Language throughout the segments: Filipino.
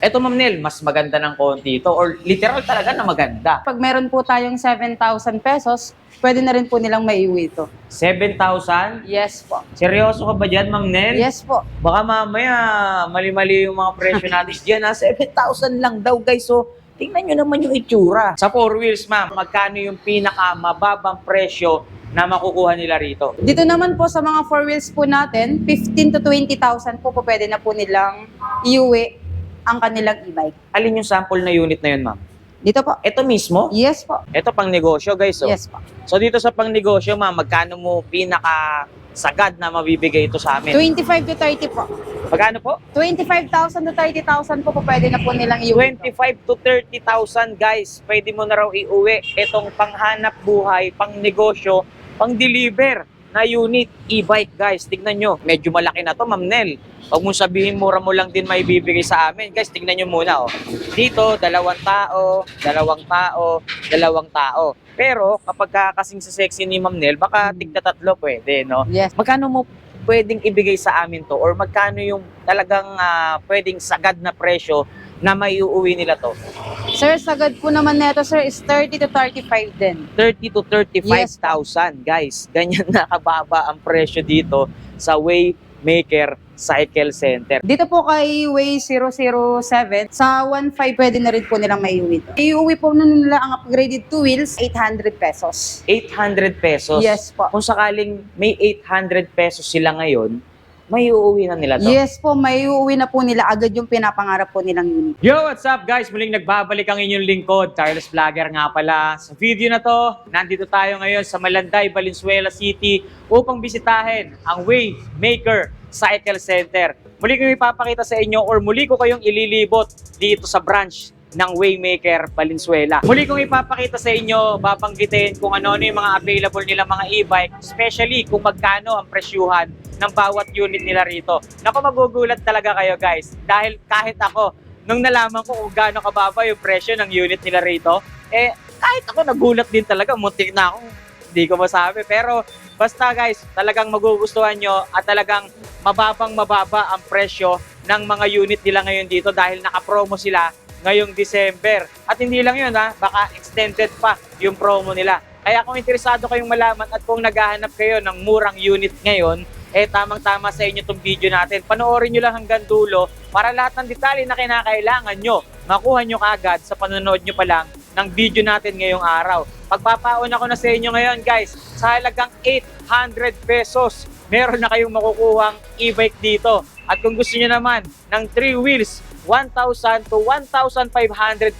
Eto Ma'am Nel, mas maganda ng konti ito or literal talaga na maganda. Pag meron po tayong 7,000 pesos, pwede na rin po nilang maiuwi ito. 7,000? Yes po. Seryoso ka ba dyan, Ma'am Nel? Yes po. Baka mamaya mali-mali yung mga presyo natin dyan. 7,000 lang daw guys. So, tingnan nyo naman yung itsura. Sa 4 wheels, ma'am, magkano yung pinakamababang presyo na makukuha nila rito? Dito naman po sa mga 4 wheels po natin, 15 to 20,000 po pwede na po nilang iuwi ang kanilang e-bike. Alin yung sample na unit na yun, ma'am? Dito po. Ito mismo? Yes po. Ito pang negosyo, guys. Oh. Yes po. So, dito sa pang negosyo, ma'am, magkano mo pinaka-sagad na mabibigay ito sa amin? 25 to 30 po. Magkano po? 25,000 to 30,000 po pwede na po nilang iuwi. 25 to 30,000, guys. Pwede mo na raw iuwi itong panghanap buhay, pang negosyo, pang deliver na unit, e-bike, guys. Tignan nyo, medyo malaki na to, Ma'am Nel. Huwag mong sabihin, mura mo lang din may bibigay sa amin. Guys, tignan nyo muna, oh. Dito, 2 tao, 2 tao, 2 tao. Pero, kapag kasing sa sexy ni Ma'am Nel, baka tigna 3 pwede, no? Yes. Magkano mo pwedeng ibigay sa amin to? Or magkano yung talagang pwedeng sagad na presyo na may uuwi nila to? Sir, sagad po naman neto, sir, is 30 to 35 din. 30 to 35,000, guys. Ganyan na kababa ang presyo dito sa Waymaker Cycle Center. Dito po kay Way 007, sa 1.5 pwede na rin po nilang maiuwi ito. Iuwi po na nila ang upgraded 2 wheels, 800 pesos. 800 pesos. Yes po. Kung sakaling may 800 pesos sila ngayon, may uuwi na nila to. Yes po, may uuwi na po nila agad yung pinapangarap po nilang unit. Yo, what's up guys? Muling nagbabalik ang inyong lingkod, Carlos Vlogger nga pala. Sa video na to, nandito tayo ngayon sa Malanday, Valenzuela City upang bisitahin ang Waymaker Cycle Center. Muli ko ipapakita sa inyo or muli ko kayong ililibot dito sa branch ng Waymaker Valenzuela. Muli kong ipapakita sa inyo, babanggitin kung ano yung mga available nila mga e-bike, especially kung magkano ang presyuhan ng bawat unit nila rito. Naku, magugulat talaga kayo guys. Dahil kahit ako, nung nalaman ko kung gaano kababa yung presyo ng unit nila rito, kahit ako nagulat din talaga, muntik na ako, hindi ko masabi. Pero basta guys, talagang magugustuhan nyo at talagang mababa ang presyo ng mga unit nila ngayon dito dahil naka-promo sila ngayong December. At hindi lang yun baka extended pa yung promo nila. Kaya kung interesado kayong malaman at kung naghahanap kayo ng murang unit ngayon, tamang-tama sa inyo itong video natin. Panoorin nyo lang hanggang dulo para lahat ng detalye na kinakailangan nyo, makuha nyo kaagad sa panonood nyo pa lang ng video natin ngayong araw. Pagpapaon ako na sa inyo ngayon guys, sa halagang 800 pesos, meron na kayong makukuhang e-bike dito. At kung gusto nyo naman ng 3 wheels, 1,000 to 1,500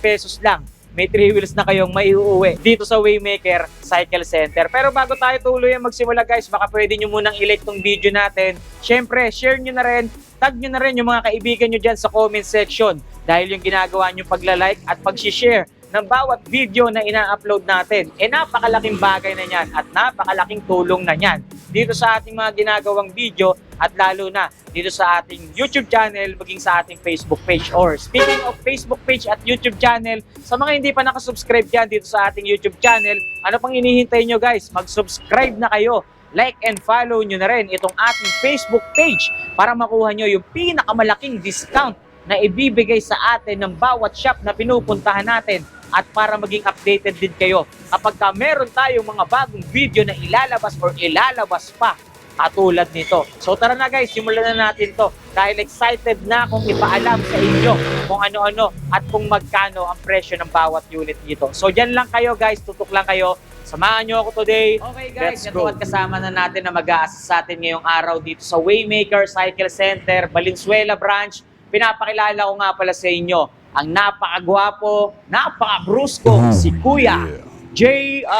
pesos lang. May 3 wheels na kayong maiuwi dito sa Waymaker Cycle Center. Pero bago tayo tuloy magsimula guys, baka pwede nyo munang i-like tong video natin. Syempre, share nyo na rin, tag nyo na rin yung mga kaibigan nyo dyan sa comment section. Dahil yung ginagawa nyo pagla-like at pag-share ng bawat video na ina-upload natin, napakalaking bagay na yan at napakalaking tulong na yan dito sa ating mga ginagawang video at lalo na dito sa ating YouTube channel maging sa ating Facebook page. Or speaking of Facebook page at YouTube channel, sa mga hindi pa nakasubscribe dyan dito sa ating YouTube channel, ano pang inihintay nyo guys? Mag-subscribe na kayo. Like and follow nyo na rin itong ating Facebook page para makuha nyo yung pinakamalaking discount na ibibigay sa atin ng bawat shop na pinupuntahan natin at para maging updated din kayo kapag meron tayong mga bagong video na ilalabas or ilalabas pa katulad nito. So tara na guys, simulan na natin to dahil excited na akong ipaalam sa inyo kung ano-ano at kung magkano ang presyo ng bawat unit dito. So dyan lang kayo guys, tutok lang kayo. Samahan nyo ako today. Okay guys, ito at kasama na natin na mag-a-assist sa atin ngayong araw dito sa Waymaker Cycle Center, Valenzuela Branch. Pinapakilala ko nga pala sa inyo ang napakagwapo, napaka-brusko, si Kuya JR.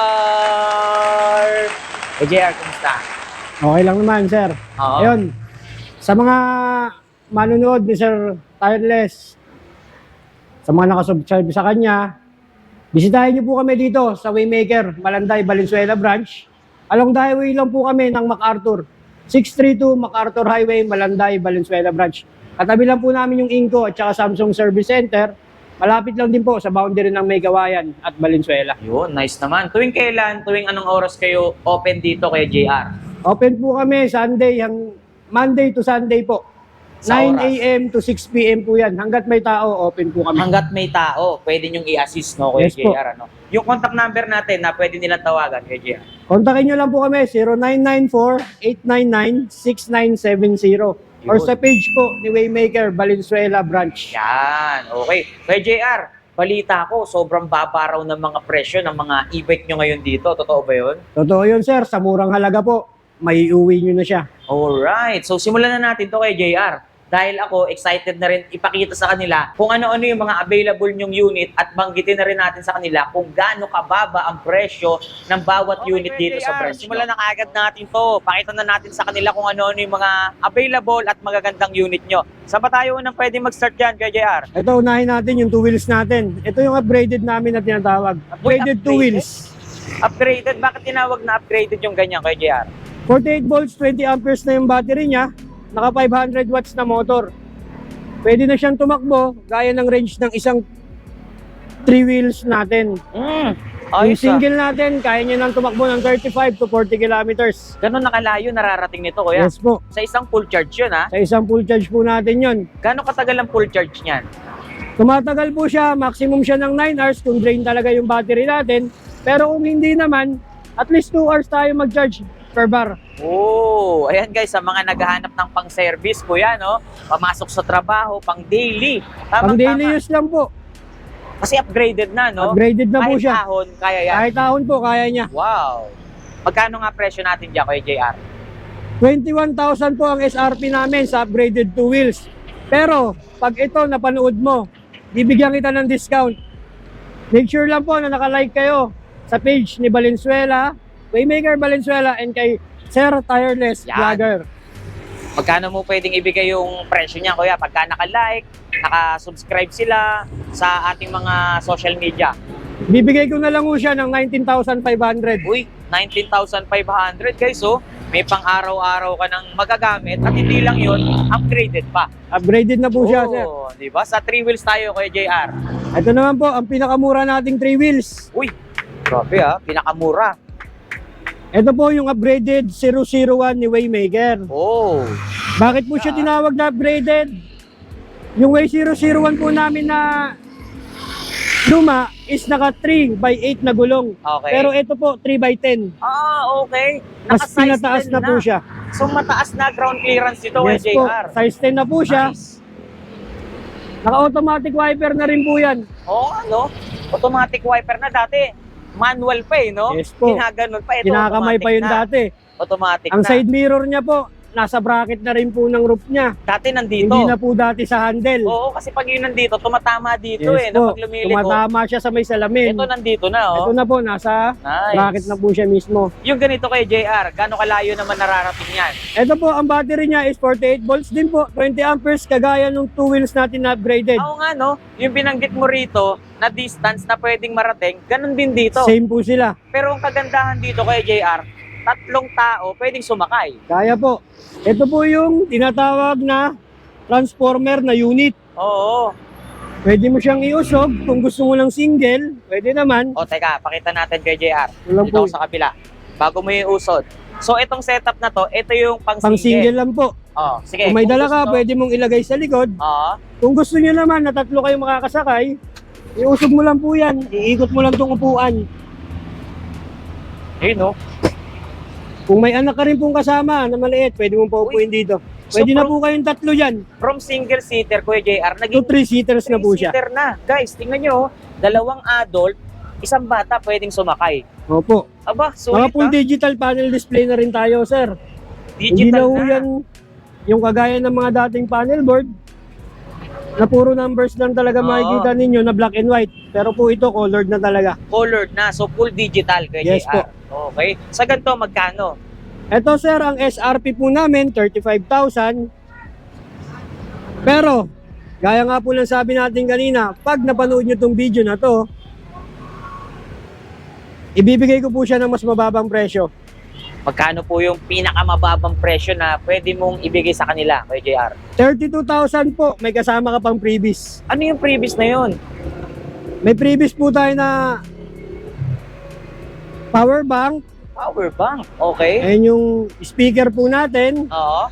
JR, kumusta? Okay lang naman, sir. Oo. Ayun, sa mga manunood ni Sir Tireless, sa mga nakasubscribe sa kanya, bisitahin niyo po kami dito sa Waymaker, Malanday, Valenzuela Branch. Along the highway lang po kami ng MacArthur. 632 MacArthur Highway, Malanday, Valenzuela Branch. Katabi lang po namin yung Inco at saka Samsung Service Center. Malapit lang din po sa boundary ng Maygawayan at Valenzuela. Yun, nice naman. Tuwing kailan, tuwing anong oras kayo open dito kay JR? Open po kami Monday to Sunday po. Sa 9 oras. a.m. to 6 p.m. po yan. Hanggat may tao, open po kami. Hanggat may tao, pwede nyong i-assist, no, Kuya Yes po. JR, ano? Yung contact number natin na pwede nilang tawagan, Kuya JR. Kontakin nyo lang po kami, 0994-899-6970. Or Yun. sa page po ni Waymaker, Valenzuela Branch. Yan, okay. Kuya JR, balita ko, sobrang baba raw ng mga presyo ng mga e-bike nyo ngayon dito. Totoo ba yun? Totoo yun, sir. Sa murang halaga po, may uwi nyo na siya. Alright, so simulan na natin to kay JR. Dahil ako, excited na rin ipakita sa kanila kung ano-ano yung mga available nyong unit at banggitin na rin natin sa kanila kung gaano kababa ang presyo ng bawat unit dito sa branch. Simulan na kaagad natin to. Pakita na natin sa kanila kung ano-ano yung mga available at magagandang unit nyo. Saan ba tayo unang pwede mag-start dyan, kay JR? Ito, unahin natin yung two wheels natin. Ito yung upgraded namin na tinatawag. Upgraded two upgraded? wheels. Upgraded? Bakit tinawag na upgraded yung ganyan, kay JR? 48 volts, 20 amperes na yung battery niya. Naka 500 watts na motor. Pwede na siyang tumakbo gaya ng range ng isang 3 wheels natin. Yung Ayos single natin, kaya niya nang tumakbo ng 35 to 40 kilometers. Ganun nakalayo nararating nito, kuya. Yes po. Sa isang full charge yun, ha? Sa isang full charge po natin yon. Gano'ng katagal ang full charge niyan? Tumatagal po siya, maximum siya ng 9 hours kung drain talaga yung battery natin. Pero kung hindi naman, at least 2 hours tayo mag-charge per bar. Oh, ayan guys, sa mga naghahanap ng pang-service, kuya, no? Pamasok sa trabaho, pang-daily. Pang daily use lang po. Kasi upgraded na, no? Upgraded na po Kahit siya. ahon, kaya yan. Kahit ahon po, kaya niya. Wow. Magkano nga presyo natin dyan, kuya JR? 21,000 po ang SRP namin sa upgraded two wheels. Pero, pag ito napanood mo, bibigyan kita ng discount. Make sure lang po na nakalike kayo sa page ni Valenzuela, Waymaker Valenzuela, and kay Sir Tireless Yan. Vlogger. Magkano mo pwedeng ibigay yung presyo niya, kuya? Pagka naka-like, naka-subscribe sila sa ating mga social media. Bibigay ko na lang po siya ng 19,500. Uy, 19,500 guys, oh. May pang-araw-araw ka ng magagamit at hindi lang yun, upgraded pa. Upgraded na po siya, sir. Oh, di ba? Sa 3 wheels tayo, kuya JR. Ito naman po, ang pinakamura nating 3 wheels. Uy, grabe ha, pinakamura. Ito po yung upgraded 001 ni Waymaker. Oh, Bakit po siya tinawag na upgraded? Yung Way 001 po namin na luma is naka 3x8 na gulong. okay. Pero ito po 3x10. Okay. Mas Naka-size pinataas 10 na po siya. So, mataas na ground clearance dito, Yes kuya po, JR. size 10 na po siya. Nice. Naka-automatic wiper na rin po yan. Oo, ano? Automatic wiper na dati. Manual pa eh, no? Yes po. Ginaganon pa. Ito, Kinakamay automatic pa yun na. dati. Automatic Ang na. side mirror niya po, nasa bracket na rin po ng roof niya. Dati nandito. Hindi na po dati sa handle. Oo, kasi pag yun nandito, tumatama dito Yes eh. Na po, pag lumili ko, tumatama siya sa may salamin. ito nandito na, oh. Ito na po, nasa Nice. bracket na po siya mismo. Yung ganito kay JR, gano'ng kalayo naman nararating yan? Ito po, ang battery niya is 48 volts din po, 20 amperes, kagaya ng two wheels natin na upgraded. Oo nga, no? Yung binanggit mo rito, na distance na pwedeng marating, ganun din dito. Same po sila. Pero ang kagandahan dito kay JR, 3 tao pwedeng sumakay. Kaya po. Ito po yung tinatawag na transformer na unit. Oo. Pwede mo siyang iusog kung gusto mo lang single, pwede naman. O teka, pakita natin kay JR. Walang Dito po. ako sa kabila. Bago mo yung usod. So itong setup na to, ito yung pang Pang single lang po. Oh, sige. Kung may dala ka, gusto- pwede mong ilagay sa likod. Oo. Kung gusto niyo naman na 3 kayo makakasakay, iusog mo lang po yan. Iikot mo lang tong upuan. Ayun, no? Kung may anak ka rin pong kasama na maliit, pwede mong paupuin dito. Pwede na po kayong 3 yan. From single seater, Kuya JR, To naging 3-seaters na po siya. 3-seater na. Guys, tingnan nyo, 2 adult, 1 bata pwedeng sumakay. Opo. Aba, Mga sulit full ha? digital panel display na rin tayo, sir. Hindi Digital na po na. yan yung kagaya ng mga dating panel board na puro numbers lang talaga Oo. makikita ninyo na black and white. Pero po ito, colored na talaga. Colored na, so full digital, Kuya Yes JR. Okay. Sa ganito, magkano? Ito, sir, ang SRP po namin, 35,000. Pero, gaya nga po lang sabi natin kanina, pag napanood nyo tong video na to, ibibigay ko po siya ng mas mababang presyo. Magkano po yung pinakamababang presyo na pwede mong ibigay sa kanila, Kuya JR? 32,000 po, may kasama ka pang freebies. Ano yung previous na yun? May freebies po tayo na power bank, Power bank. Okay. and yung speaker po natin, Oo.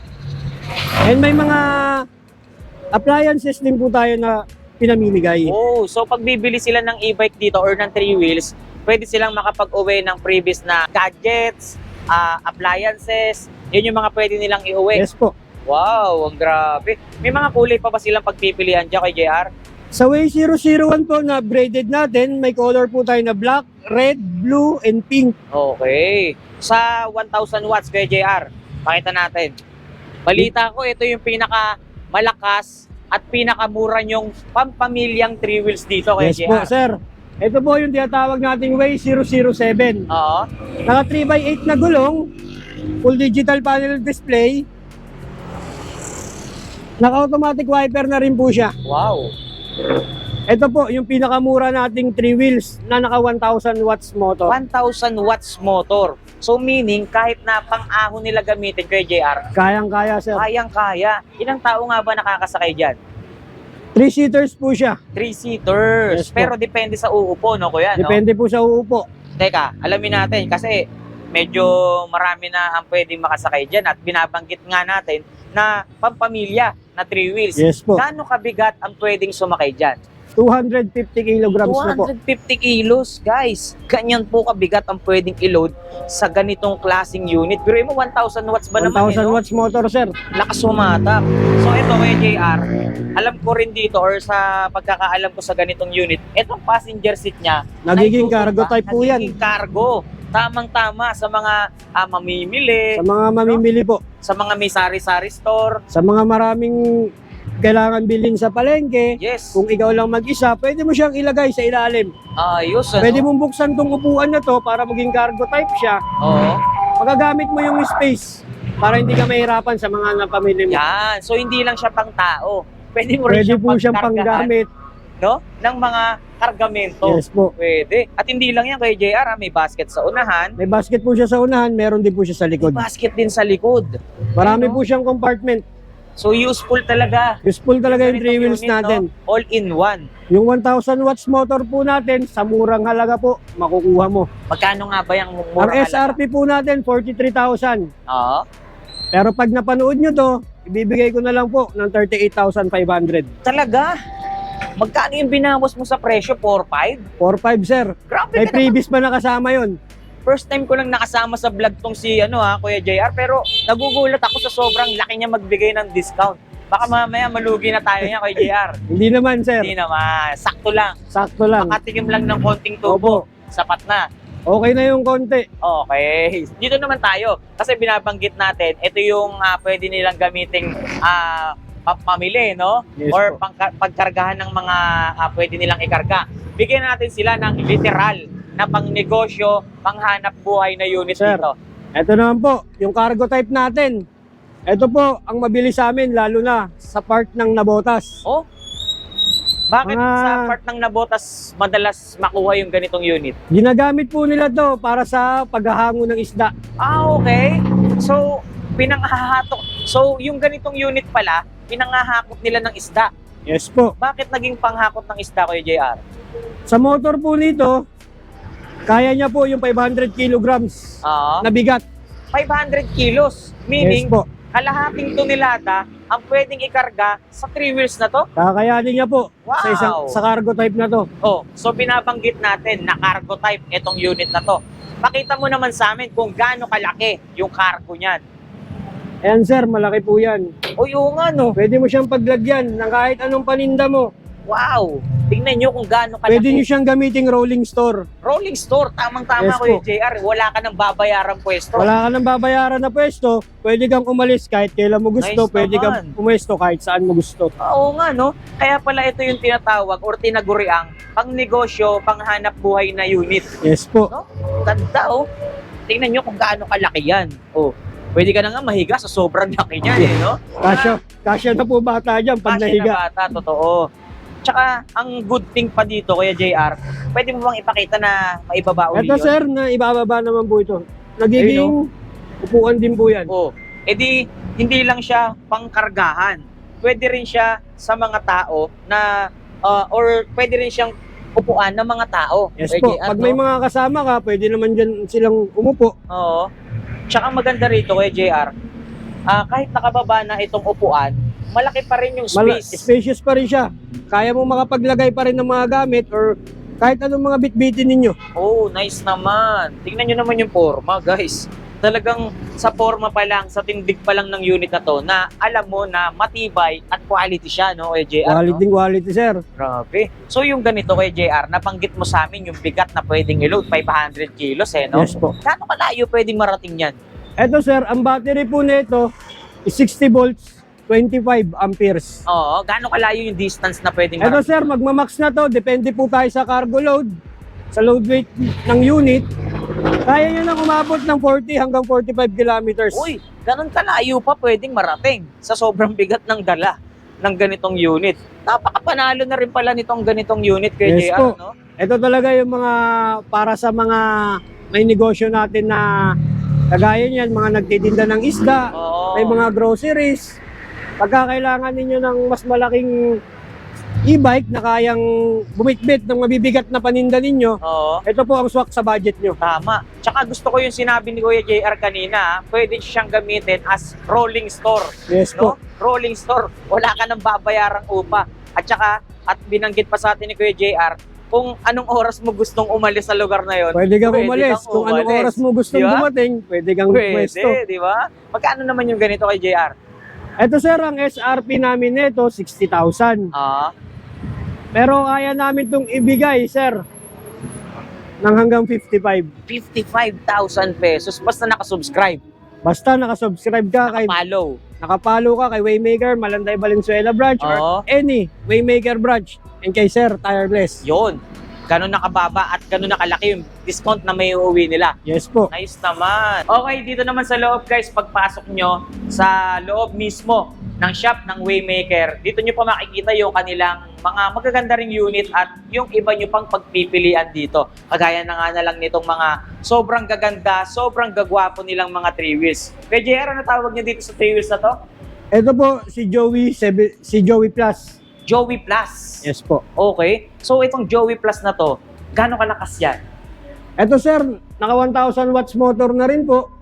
and may mga appliances din po tayo na pinamimigay. Oh, so pag bibili sila ng e-bike dito or ng 3 wheels, pwede silang makapag-uwi ng previous na gadgets, appliances, yun yung mga pwede nilang iuwi. Yes po. Wow, ang grabe. May mga kulay pa ba silang pagpipilian dyan kay JR? Sa Way 001 po na braided natin, may color po tayo na black, red, blue, and pink. Okay. Sa 1,000 watts kay JR, pakita natin. Balita ko, ito yung pinaka malakas at pinakamura yung pampamilyang 3 wheels dito kay Yes po, JR. sir. Ito po yung tinatawag nating Way 007. Oo. Naka 3x8 na gulong, full digital panel display, naka-automatic wiper na rin po siya. Wow. Ito po yung pinakamura nating 3 wheels na naka 1,000 watts motor. 1,000 watts motor. So meaning, kahit na pang-ahon nila gamitin kay JR, Kayang-kaya, sir. kayang-kaya. Ilang tao nga ba nakakasakay dyan? 3-seaters po siya. 3-seaters. Yes po. Pero depende sa uupo, no kuya? No? Depende po sa uupo. Teka, alamin natin kasi medyo marami na ang pwedeng makasakay dyan at binabanggit nga natin na pampamilya na 3 wheels. Yes po. Gaano kabigat ang pwedeng sumakay dyan? 250 kilograms na po. 250 kilos, guys. Ganyan po kabigat ang pwedeng i-load sa ganitong klaseng unit. Pero mo 1,000 watts ba naman? 1,000 watts motor, sir. Lakas sumatak. So ito kay JR, alam ko rin dito or sa pagkakaalam ko sa ganitong unit, itong passenger seat niya, Nagiging naitutumba, cargo type po yan. Nagiging cargo. Tamang-tama sa mga mamimili, Sa mga mamimili po. sa mga may sari-sari store. Sa mga maraming kailangan bilhin sa palengke, Yes. kung ikaw lang mag-isa, pwede mo siyang ilagay sa ilalim. Ayos, ano? Pwede mong buksan tong upuan na to para maging cargo type siya. Oo. Magagamit mo yung space para hindi ka mahirapan sa mga napamili mo. Yan. So, hindi lang siya pang tao. Pwede mo rin Pwede po siyang pagkargahan, panggamit. no? Ng mga kargamento. Yes po. Pwede. At hindi lang yan kay JR, may basket sa unahan, May basket po siya sa unahan, meron din po siya sa may likod. basket din sa likod. Marami Ano? po siyang compartment. So, useful talaga. Useful talaga yung 3 Ganitong wheels unit, natin. no? All in one. Yung 1,000 watts motor po natin, sa murang halaga po, makukuha mo. Magkano nga ba yung Ang mura SRP po natin, 43,000. Oo. Pero pag napanood nyo to, ibibigay ko na lang po ng 38,500. Talaga? Magkano yung binawas mo sa presyo? 4-5? 4,500, sir. Grabe May ka naman. previous pa nakasama yon. First time ko lang nakasama sa vlog tong si Kuya JR, pero nagugulat ako sa sobrang laki niya magbigay ng discount. Baka mamaya malugi na tayo niya, Kuya JR. Hindi naman, sir. Hindi naman. Sakto lang. Sakto lang. Makatikim lang ng konting tubo. Sapat na. Okay na yung konti. Okay. Dito naman tayo. Kasi binabanggit natin, ito yung pwede nilang gamiting pamili, no? Yes Or po. pagkargahan ng mga pwede nilang ikarga. Bigyan natin sila ng literal na pangnegosyo, panghanap buhay na unit Sir. dito. Ito naman po, yung cargo type natin. Ito po, ang mabilis sa amin, lalo na sa part ng nabotas. Oh? Bakit Mga- sa part ng nabotas madalas makuha yung ganitong unit? Ginagamit po nila to para sa paghahango ng isda. Okay. So, pinanghahatok. So, yung ganitong unit pala, pinanghahakot nila ng isda. Yes po. Bakit naging panghakot ng isda, Kuya JR? Sa motor po nito, kaya niya po yung 500 kilograms Ah, na bigat. 500 kilos. Yes Meaning, po. kalahating tonelada ang pwedeng ikarga sa 3 wheels na to. Kakayanin niya po sa Wow! sa cargo type na to. Oh, so binabanggit natin na cargo type itong unit na to. Pakita mo naman sa amin kung gaano kalaki yung cargo niyan. Ayan sir, malaki po yan. O yung no. Pwede mo siyang paglagyan ng kahit anong paninda mo. Wow! Tingnan nyo kung gaano Pwede niyo kalaki. siyang gamiting rolling store. Rolling store, tamang-tama Yes Kuya po. JR. Wala ka nang babayarang pwesto. Wala ka nang babayaran na pwesto, pwede kang umalis kahit kailan mo gusto, Nice pwede kang naman. umwesto kahit saan mo gusto. Oo nga, no? Kaya pala ito yung tinatawag or tinaguriang pang-negosyo, panghanap buhay na unit. Yes po. No? Ganda, oh. Tingnan nyo kung gaano kalaki yan. Oh, pwede ka na nga mahiga sa sobrang laki niyan, eh, no? Kasya na po bata dyan pag Kasya nahiga. na bata, totoo. Tsaka, ang good thing pa dito, Kuya JR, pwede mo bang ipakita na maibaba uli Ito yun? sir, na ibababa naman po ito. Nagiging upuan din po yan. Oh, edi hindi lang siya pangkargahan. Pwede rin siya sa mga tao na or pwede rin siyang upuan ng mga tao. Yes Kuya po. JR, Pag may no? mga kasama ka, pwede naman dyan silang umupo. Oo. Tsaka maganda rito, Kuya JR, kahit nakababa na itong upuan, malaki pa rin yung space. Spacious pa rin siya. Kaya mo makapaglagay pa rin ng mga gamit or kahit anong mga bitbitin ninyo. Oh, nice naman. Tingnan nyo naman yung forma, guys. Talagang sa forma pa lang, sa tindig pa lang ng unit na to, na alam mo na matibay at quality siya, no, kay JR, Quality, no? quality, sir. Grabe. So yung ganito kay JR, nabanggit mo sa amin yung bigat na pwedeng i-load, 500 kilos no? Yes po. Gaano kalayo pwedeng marating yan? Eto, sir, ang battery po nito is 60 volts, 25 amperes. Oo, gaano kalayo yung distance na pwedeng Eto, marating? sir, magmamax na to. Depende po tayo sa cargo load, sa load weight ng unit. Kaya nyo nang umabot ng 40 hanggang 45 kilometers. Uy, ganun kalayo pa pwedeng marating sa sobrang bigat ng dala ng ganitong unit. Napakapanalo na rin pala nitong ganitong unit kay Yes JR, po. no? Ito talaga yung mga para sa mga may negosyo natin na kagaya niyan, mga nagtitinda ng isda, Oo. may mga groceries. Pagka kailangan ninyo ng mas malaking e-bike na kayang bumitbit ng mabibigat na paninda ninyo, Oo. ito po ang swak sa budget nyo. Tama. Tsaka gusto ko yung sinabi ni Kuya JR kanina, pwede siyang gamitin as rolling store. Yes No? po. Rolling store. Wala ka nang babayarang upa. At tsaka, at binanggit pa sa atin ni Kuya JR, kung anong oras mo gustong umalis sa lugar na yon, Pwede kang pwede umalis. kang Kung anong umalis. oras mo gustong Di ba? dumating, pwede kang pwesto. pwede, di ba? Magkano naman yung ganito kay JR? Ito, sir, ang SRP namin nito, 60,000. Ah, Pero kaya namin itong ibigay, sir, ng hanggang 55. 55,000 pesos basta nakasubscribe, Basta nakasubscribe ka kay follow. nakapalo ka kay Waymaker, Malanday Valenzuela branch Oo. or any Waymaker branch. And kay Sir Tireless. Yun. Ganun nakababa at ganun nakalaki yung discount na may uuwi nila. Yes po. Nice naman. Okay, dito naman sa loob guys, pagpasok nyo sa loob mismo ng shop ng Waymaker, dito nyo pa makikita yung kanilang mga magaganda ring unit at yung iba nyo pang pagpipilian dito. Kagaya na nga na lang nitong mga sobrang gaganda, sobrang gagwapo nilang mga 3 wheels. Kaya JR, ano tawag nyo dito sa 3 wheels na to? Ito po si Joey Plus. Joey Plus. Yes po. Okay. So itong Joey Plus na to, gaano kalakas yan? Ito sir, naka 1,000 watts motor na rin po.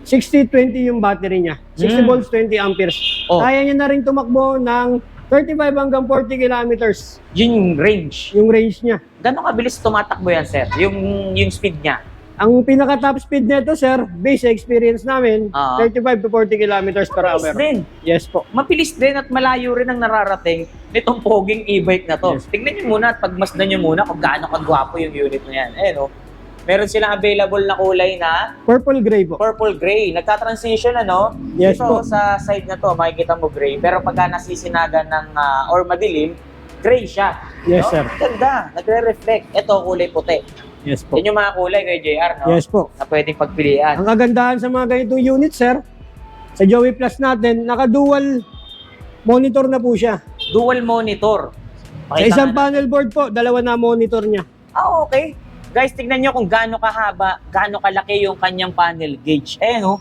60-20 yung battery niya. 60 volts, 20 amperes. Oh. Kaya niya na rin tumakbo ng 35 hanggang 40 kilometers Yun yung range. yung range niya. Gaano kabilis tumatakbo yan, sir? Yung speed niya? Ang pinaka top speed nito sir, base sa experience namin, Ah. 35 to 40 kilometers per Mabilis hour. din. Yes po. Mabilis din at malayo rin ang nararating nitong poging e-bike na to. Yes. Tignan nyo muna at pagmasdan nyo muna kung gaano kagwapo yung unit na yan. Eh, no? Meron silang available na kulay na Purple gray po. purple gray. Nagta-transition ano? Yes Ito po. sa side na to, makikita mo gray. Pero pagka nasisinagan ng or madilim, gray siya. Yes, no? sir. Ganda. Nagre-reflect. Ito, kulay puti. Yes po. Yan yung mga kulay kay JR, no? Yes po. Na pwedeng pagpilian. Ang kagandahan sa mga ganitong unit, sir, sa Joey Plus natin, naka-dual monitor na po siya. Dual monitor. Sa isang nga panel board po, dalawa na monitor niya. okay. Guys, tignan nyo kung gaano kahaba, gaano kalaki yung kanyang panel gauge. Eh, no?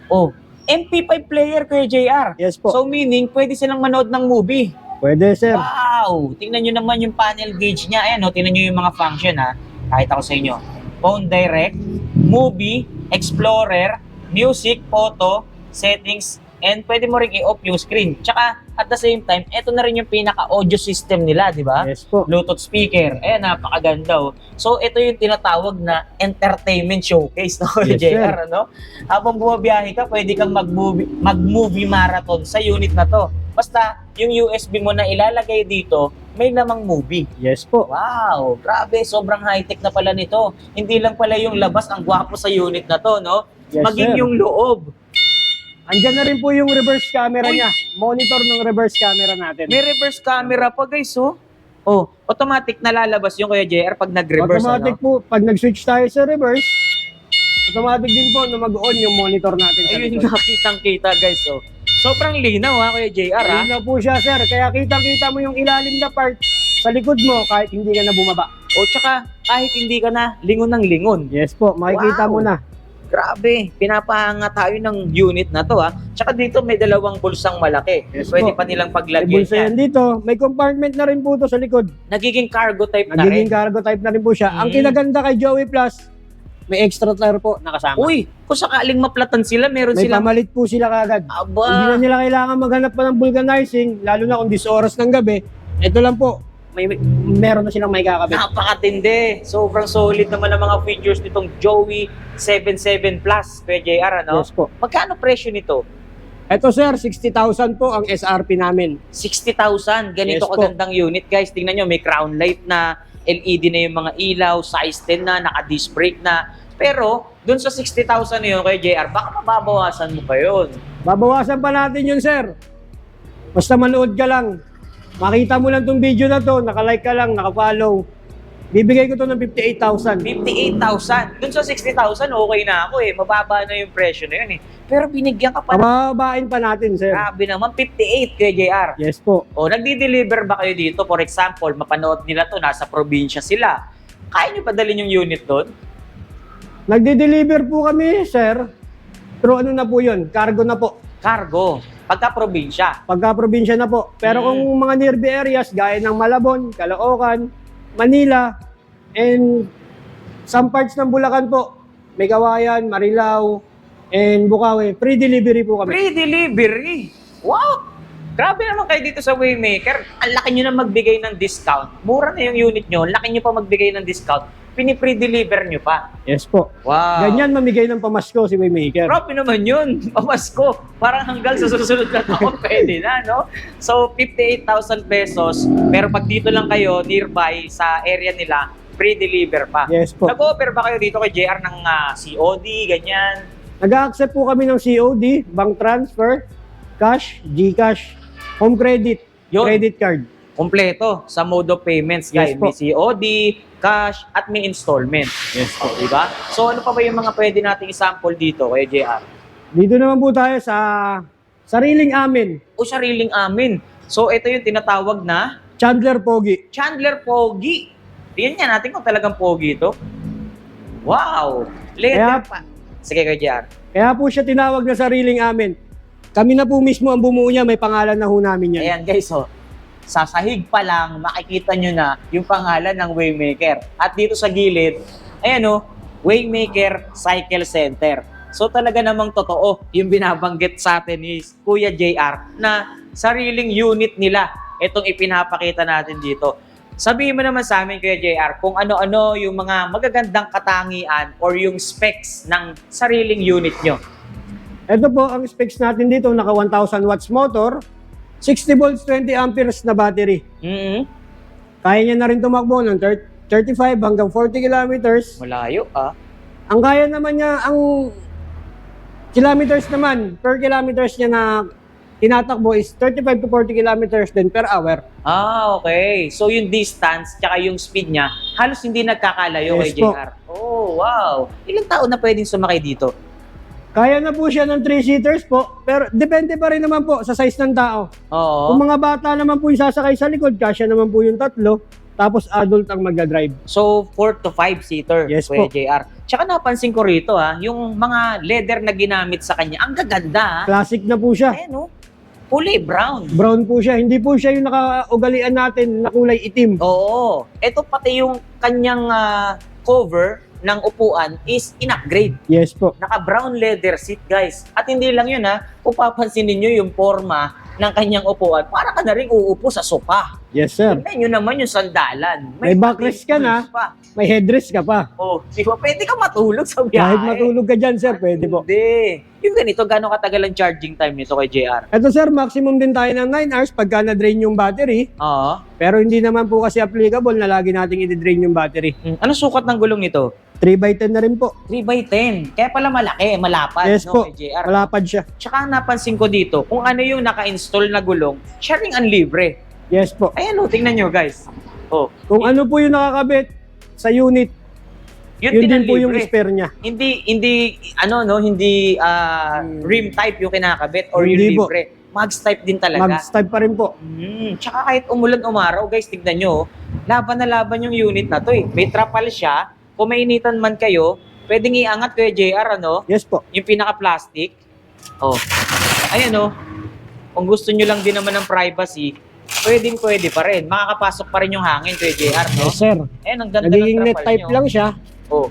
Oh, MP5 player kay JR. Yes po. So, meaning, pwede silang manood ng movie. Pwede, sir. Wow! Tingnan nyo naman yung panel gauge niya. Ayan, no? Tingnan nyo yung mga function, ha? Kahit ako sa inyo. Phone direct, movie, explorer, music, photo, settings, and pwede mo rin i-off yung screen. Tsaka, at the same time, eto na rin yung pinaka-audio system nila, di ba? Yes po. Bluetooth speaker. Ayan, napakaganda. Oh. So, ito yung tinatawag na entertainment showcase, no? Yes, JR, ano? Habang bumabiyahe ka, pwede kang mag-movie marathon sa unit na to. Basta, yung USB mo na ilalagay dito, may lamang movie. Yes po. Wow, grabe, sobrang high-tech na pala nito. Hindi lang pala yung labas ang gwapo sa unit na to, no? Yes, Maging sir. yung loob. Andyan na rin po yung reverse camera Uy! niya. Monitor ng reverse camera natin. May reverse camera pa, guys, oh. Oh, automatic na lalabas yung Kuya JR pag nag-reverse, Automatic ano? po, pag nag-switch tayo sa reverse, automatic din po na mag-on yung monitor natin sa Ayun likod. nga, kitang-kita, guys, oh. Sobrang linaw, ha, Kuya JR, ha? Ayun na po siya, sir. Kaya kitang-kita mo yung ilalim na part sa likod mo kahit hindi ka na bumaba. O, tsaka, kahit hindi ka na lingon ng lingon. Yes po, makikita Wow. mo na. Grabe, pinapahanga tayo ng unit na to, ha? Tsaka dito may dalawang bulsang malaki. Yes Pwede po. pa nilang May paglagyan bulsa yan. yan dito. May compartment na rin po to sa likod. Nagiging cargo type na Nagiging rin. cargo type na rin po siya. Ang Mm. kinaganda kay Joey Plus, may extra tire po nakasama. Uy, kung sakaling maplatan sila, meron May silang... pamalit po sila kagad. Aba. Hindi na nila kailangan maghanap pa ng vulcanizing, lalo na kung 10 oras ng gabi. Ito lang po, meron na silang may kakabit. Napakatindi. Sobrang solid naman ang mga features nitong Joey 77 Plus, Kuya JR, ano? Yes po. Magkano presyo nito? Ito sir, 60,000 po ang SRP namin. 60,000. Ganito Yes po. kagandang unit, guys. Tingnan nyo, may crown light na, LED na yung mga ilaw, size 10 na, naka-disc brake na. Pero, dun sa 60,000 na yun, Kuya JR, baka mababawasan mo pa yun. Babawasan pa natin yun sir. Basta manood ka lang. Makita mo lang tong video na to, naka-like ka lang, naka-follow. Bibigay ko to ng 58,000. 58,000. Dun sa 60,000, okay na ako eh. Mababa na yung presyo na yun eh. Pero binigyan ka pa. Pababain pa natin sir. Grabe naman, 58 Kuya JR. Yes po. O, nagdi-deliver ba kayo dito? For example, mapanood nila to, nasa probinsya sila. Kaya nyo padalhin yung unit doon? Nagde-deliver po kami sir. Pero ano na po yun? Cargo na po. Cargo. Pagka probinsya. Pagka probinsya na po. Pero kung mga nearby areas, gaya ng Malabon, Caloocan, Manila, and some parts ng Bulacan po, may Kawayan, Marilao, and Bukawi, free delivery po kami. Free delivery. Wow! Grabe naman kayo dito sa Waymaker. Ang laki nyo na magbigay ng discount. Mura na yung unit nyo. Ang laki nyo pa magbigay ng discount. Pini-free deliver nyo pa. Yes po. Wow. Ganyan mamigay ng pamasko si Waymaker. Grabe naman yun. Pamasko. Parang hanggang sa susunod na taon pwede na, no? So, 58,000 pesos. Pero pag dito lang kayo, nearby, sa area nila, free deliver pa. Yes po. Nag-offer ba kayo dito kay JR ng COD, ganyan? Nag-accept po kami ng COD, bank transfer, cash, GCash, home credit, Yun. credit card. Kompleto sa mode of payments, guys. Yes po. May COD, cash, at may installment. Yes po. Diba? So, ano pa ba yung mga pwede nating sample dito kay JR? Dito naman po tayo sa sariling amin, O sariling amin. So, ito yung tinatawag na Chandler Pogi. Chandler Pogi. Tingnan nga natin kung talagang Pogi ito. Wow! Leather Kaya- pa. Sige kay JR. Kaya po siya tinawag na sariling amin. Kami na po mismo ang bumuo niya, may pangalan na ho namin yan. Ayan guys, oh. Sa sahig pa lang, makikita nyo na yung pangalan ng Waymaker. At dito sa gilid, ayan oh, Waymaker Cycle Center. So talaga namang totoo yung binabanggit sa atin ni Kuya JR na sariling unit nila itong ipinapakita natin dito. Sabihin mo naman sa amin, Kuya JR, kung ano-ano yung mga magagandang katangian or yung specs ng sariling unit nyo. Ito po, ang specs natin dito, naka 1,000 watts motor, 60 volts, 20 amperes na battery. Mm-hmm. Kaya niya na rin tumakbo ng 35 hanggang 40 kilometers. Malayo ah. Ang kaya naman niya, ang kilometers naman, per kilometers niya na tinatakbo is 35 to 40 kilometers din per hour. Ah, okay. So yung distance tsaka yung speed niya, halos hindi nagkakalayo Yes kay po. JR. Oh, wow. Ilang taon na pwedeng sumakay dito? Kaya na po siya ng 3-seaters po, pero depende pa rin naman po sa size ng tao. Oo. Kung mga bata naman po yung sasakay sa likod, kasya naman po yung 3, tapos adult ang magdadrive. So 4 to 5 seater, Yes Kuya po. JR. Tsaka napansin ko rito yung mga leather na ginamit sa kanya, ang gaganda. Classic na po siya. Ayan oh. Kulay brown. Brown po siya. Hindi po siya yung nakaugalian natin na kulay itim. Oo. Ito pati yung kanyang cover ng upuan is in-upgrade. Yes po. Naka-brown leather seat, guys. At hindi lang yun kung papansin ninyo yung forma ng kanyang upuan, para ka na rin uupo sa sopa. Yes sir. Tignan nyo naman yung sandalan. May backrest ka na. tools pa. May headrest ka pa. Oh, di ba? Pwede ka matulog sa biyahe. Kahit matulog ka dyan sir, pwede po. Hindi. Yung ganito, gano'ng katagal ang charging time nito kay JR? Ito sir, maximum din tayo ng 9 hours pagka na-drain yung battery. Oo. Pero hindi naman po kasi applicable na lagi nating i-drain yung battery. Anong sukat ng gulong nito? 3x10 na rin po. 3x10. Kaya pala malaki, malapad, Yes no, po. kay JR. Malapad siya. Tsaka ang napansin ko dito, kung ano yung naka-install na gulong, siya ring ang libre. Yes po. Ayan o, tingnan nyo guys. Oh, Kung ano po yung nakakabit sa unit, yun yun din din po yung libre. spare niya. Hindi rim type yung kinakabit or yung Hindi po. libre. Mags type din talaga. Mag-type pa rin po. Tsaka kahit umulan umaraw, guys, tignan nyo, laban na laban yung unit na to eh. May trapal siya. Kung mainitan man kayo, pwedeng iangat kayo JR, ano? Yes po. Yung pinaka-plastic. Oh. Ayan oh. Kung gusto nyo lang din naman ng privacy, pwede pa rin. Makakapasok pa rin yung hangin kayo JR, no? Yes sir. Ayan, ang ganda Nagiging ng net trapal type nyo. lang siya. Oh.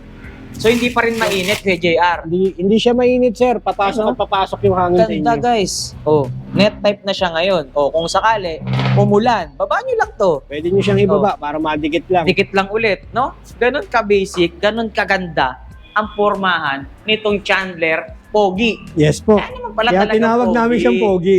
So hindi pa rin mainit, Kuya JR. Hindi siya mainit, sir. Papasok Ano? at papasok yung hangin sa Ganda, inyo. guys. Oh, net type na siya ngayon. Oh, kung sakali, umulan, babaan nyo lang to. Pwede nyo siyang ibaba para madikit lang. Dikit lang ulit, no? Ganon ka-basic, ganon kaganda ang pormahan nitong Chandler Pogi. Yes po. Kaya naman pala Kaya talagang tinawag namin siyang pogi.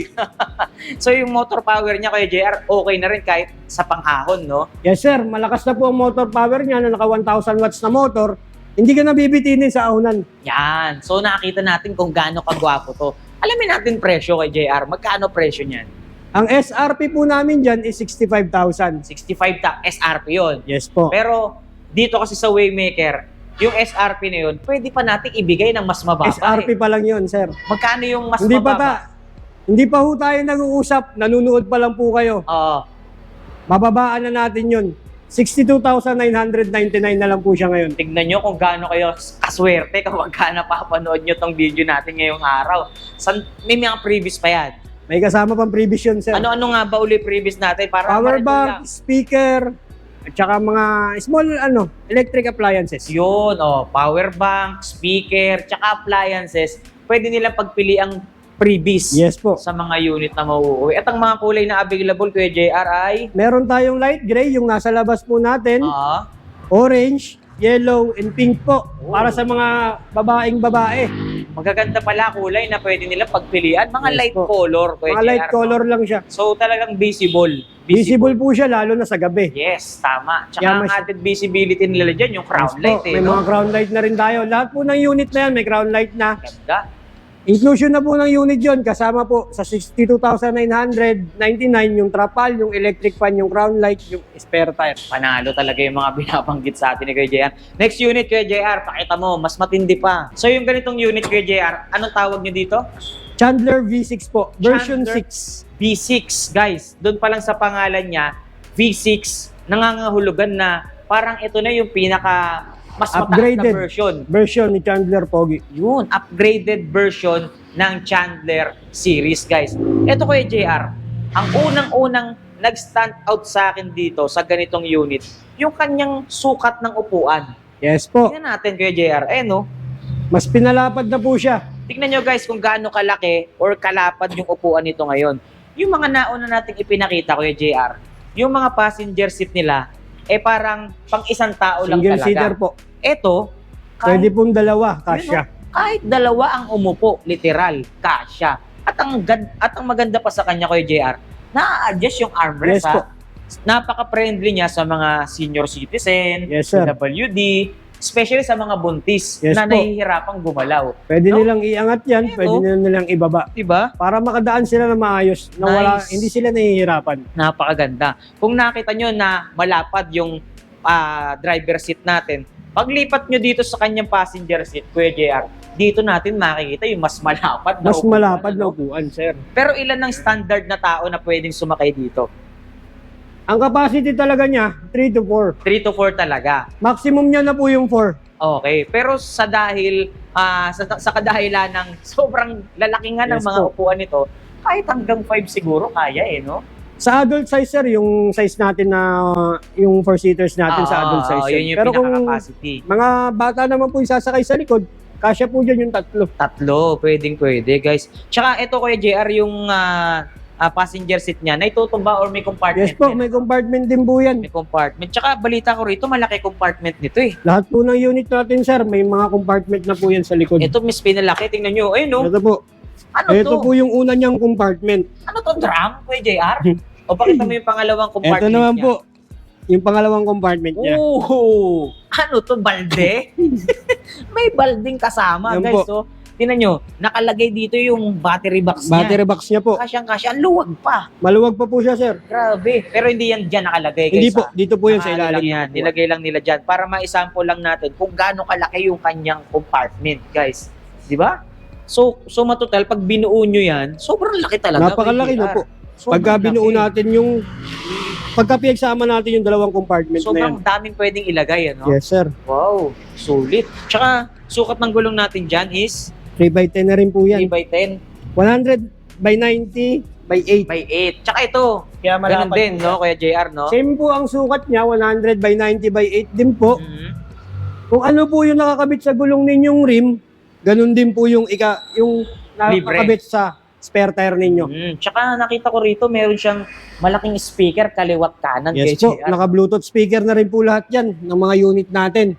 So yung motor power niya, Kuya JR, okay na rin kahit sa pang-ahon, no? Yes, sir. Malakas na po ang motor power niya na naka 1,000 watts na motor. Hindi ka nabibitinin sa ahonan. Yan. So nakita natin kung gaano kagwapo to. Alamin natin presyo kay JR. Magkano presyo niyan? Ang SRP po namin dyan is 65,000. 65 SRP yon. Yes po. Pero dito kasi sa Waymaker, yung SRP na yun, pwede pa nating ibigay ng mas mababa. SRP pa lang yun, sir. Magkano yung mas Hindi pa mababa? Hindi pa ho tayo nag-uusap. Nanunood pa lang po kayo. Oo. Bababaan na natin yun. 62,999 na lang po siya ngayon. Tignan nyo kung gaano kayo kaswerte kapag napapanood nyo tong video natin ngayong araw. May mga previous pa yan. May kasama pang previous yun, sir. Ano-ano nga ba uli previous natin? Para Power marito lang. bank, speaker, at saka mga small electric appliances. Yun, power bank, speaker, tsaka appliances. Pwede nilang pagpili ang freebies Yes po. sa mga unit na mauuwi. At ang mga kulay na available, Kuya JR, ay Meron tayong light gray, yung nasa labas po natin, orange, yellow, and pink po. Para sa mga babaeng babae. magaganda pala kulay na pwede nilang pagpilian. Mga Yes light po. color, Kuya Mga light JR, no? color lang siya. So talagang visible. Visible po siya lalo na sa gabi. Yes, tama. Tsaka Kaya ang added visibility nila dyan, yung crown Yes po, light may mga crown light na rin tayo. Lahat po ng unit na yan, may crown light na. Ganda. Inclusion na po ng unit yon, kasama po sa 62,999 yung trapal, yung electric fan, yung crown light, yung spare tire. Panalo talaga yung mga binabanggit sa atin ni Kuya JR. Next unit, Kuya JR, pakita mo, mas matindi pa. So yung ganitong unit, Kuya JR, anong tawag nyo dito? Chandler V6 po, version Chandler 6. V6, guys. Doon pa lang sa pangalan niya, V6, nangangahulugan na parang ito na yung pinaka mas mataas na Upgraded. version. Ni Chandler Pogi. Yun, upgraded version ng Chandler series, guys. Ito, Kuya JR, ang unang-unang nag-stand out sa akin dito sa ganitong unit, yung kanyang sukat ng upuan. Yes po. Tingnan natin, Kuya JR. No? Mas pinalapad na po siya. Tignan nyo, guys, kung gaano kalaki or kalapad yung upuan nito ngayon. Yung mga nauna nating ipinakita, Kuya JR, yung mga passenger seat nila, parang pang isang tao lang Single talaga. seater po. Ito, Pwede pong dalawa, kasya. kahit dalawa ang umupo, literal, kasya. At ang maganda pa sa kanya, Kuya JR, na-adjust yung armrest, Yes po. Napaka-friendly niya sa mga senior citizen, Yes, sir. WD, especially sa mga buntis Yes na po. nahihirapang gumalaw. Pwede No? nilang iangat yan, pwede nilang ibaba. Diba? Para makadaan sila na maayos, na Nice. hindi sila nahihirapan. Napakaganda. Kung nakita nyo na malapad yung driver seat natin, paglipat nyo dito sa kanyang passenger seat, Kuya JR, dito natin makikita yung mas malapad na Mas upuan, malapad na ano? upuan, sir. Pero ilan ang standard na tao na pwedeng sumakay dito? Ang capacity talaga niya, 3 to 4. 3 to 4 talaga. Maximum niya na po yung 4. Okay. Pero sa dahil, sa kadahilan ng sobrang lalaki nga ng Yes mga po. upuan nito, kahit hanggang 5 siguro kaya no? Sa adult size, sir, yung size natin na yung 4-seaters natin sa adult size. Yun yung Pero kung pinaka-capacity. mga bata naman po yung sasakay sa likod, kasya po dyan yung 3. Tatlo, pwede guys. Tsaka ito, Kuya JR, yung passenger seat niya, naitutumba or may compartment? Yes po, din? may compartment din po yan. May compartment. Tsaka balita ko rito, malaki compartment nito eh. Lahat po ng unit natin, sir, may mga compartment na po yan sa likod. Ito, mas pinalaki. Tingnan nyo. Ayun, no? Ito po. Ano Ito to? po yung una niyang compartment. Ano to? Drum, Kuya JR? O pakita mo yung pangalawang Ito compartment naman niya. po, yung pangalawang compartment niya. Oh! Ano to? Balde? May balding kasama, Yan guys. po. So, tingnan nyo, nakalagay dito yung battery box niya. Battery box niya po. Kasyang-kasya. Ang luwag pa. Maluwag pa po siya, sir. Grabe. Pero hindi yan dyan nakalagay, guys. Hindi po, dito po yun sa Nakaano lang ilalim. yan. Nilagay lang nila dyan para ma-sample lang natin kung gaano kalaki yung kanyang compartment, guys. Di ba? So matotal, pag binuo nyo yan, sobrang laki talaga. Napakalaki na PGR. po. Sobrang Pagka binuo laki. natin yung, pagka pinagsama natin yung dalawang compartment na yan. Sobrang daming pwedeng ilagay, ano? Yes, sir. Wow, sulit. Tsaka, sukat ng gulong natin dyan is 3x10 na rin po 3 yan. by 10 100 by 90 by 8. by 8. Tsaka ito, Kaya ganun malapad din, po no, Kuya JR, no? Same po ang sukat niya, 100 by 90 by 8 din po. Mhm. Kung ano po yung nakakabit sa gulong ninyong rim, ganun din po yung nakakabit sa spare tire ninyo. Tsaka nakita ko rito, meron siyang malaking speaker kaliwat kanan. Yes kay po, JR. naka-Bluetooth speaker na rin po lahat yan ng mga unit natin.